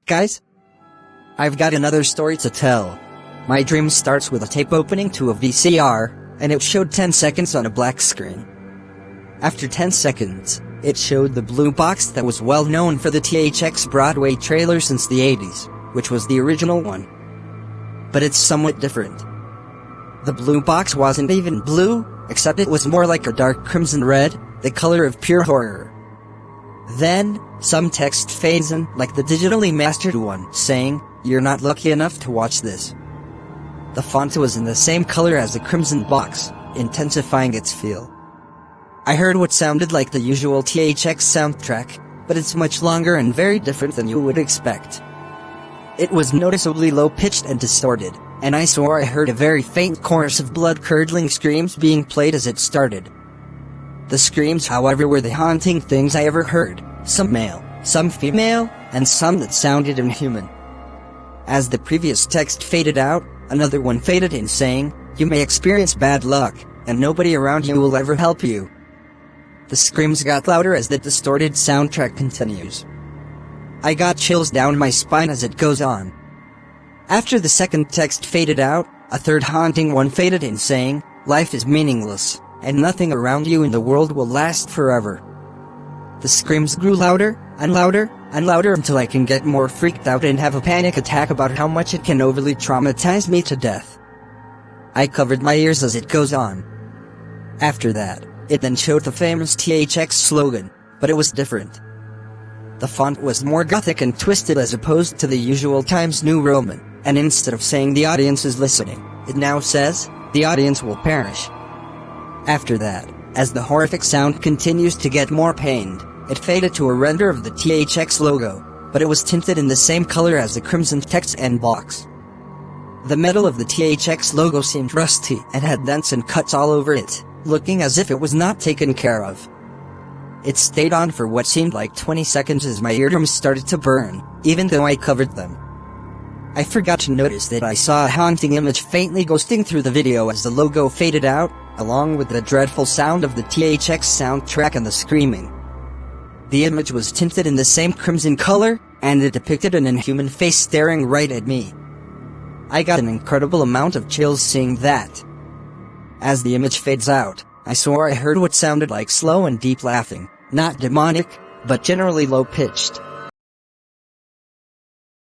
Guys, I've got another story to tell. My dream starts with a tape opening to a VCR, and it showed 10 seconds on a black screen. After 10 seconds, it showed the blue box that was well known for the THX Broadway trailer since the 80s, which was the original one. But it's somewhat different. The blue box wasn't even blue, except it was more like a dark crimson red, the color of pure horror. Then, some text fades in, like the digitally mastered one, saying, "You're not lucky enough to watch this." The font was in the same color as the crimson box, intensifying its feel. I heard what sounded like the usual THX soundtrack, but it's much longer and very different than you would expect. It was noticeably low-pitched and distorted, and I swore I heard a very faint chorus of blood-curdling screams being played as it started. The screams, however, were the haunting things I ever heard, some male, some female, and some that sounded inhuman. As the previous text faded out, another one faded in saying, "You may experience bad luck, and nobody around you will ever help you." The screams got louder as the distorted soundtrack continues. I got chills down my spine as it goes on. After the second text faded out, a third haunting one faded in saying, "Life is meaningless, and nothing around you in the world will last forever." The screams grew louder, and louder, and louder until I can get more freaked out and have a panic attack about how much it can overly traumatize me to death. I covered my ears as it goes on. After that, it then showed the famous THX slogan, but it was different. The font was more gothic and twisted as opposed to the usual Times New Roman, and instead of saying "the audience is listening," it now says, "the audience will perish." After that, as the horrific sound continues to get more pained, it faded to a render of the THX logo, but it was tinted in the same color as the crimson text and box. The metal of the THX logo seemed rusty and had dents and cuts all over it, looking as if it was not taken care of. It stayed on for what seemed like 20 seconds as my eardrums started to burn, even though I covered them. I forgot to notice that I saw a haunting image faintly ghosting through the video as the logo faded out, along with the dreadful sound of the THX soundtrack and the screaming. The image was tinted in the same crimson color, and it depicted an inhuman face staring right at me. I got an incredible amount of chills seeing that. As the image fades out, I swore I heard what sounded like slow and deep laughing, not demonic, but generally low-pitched.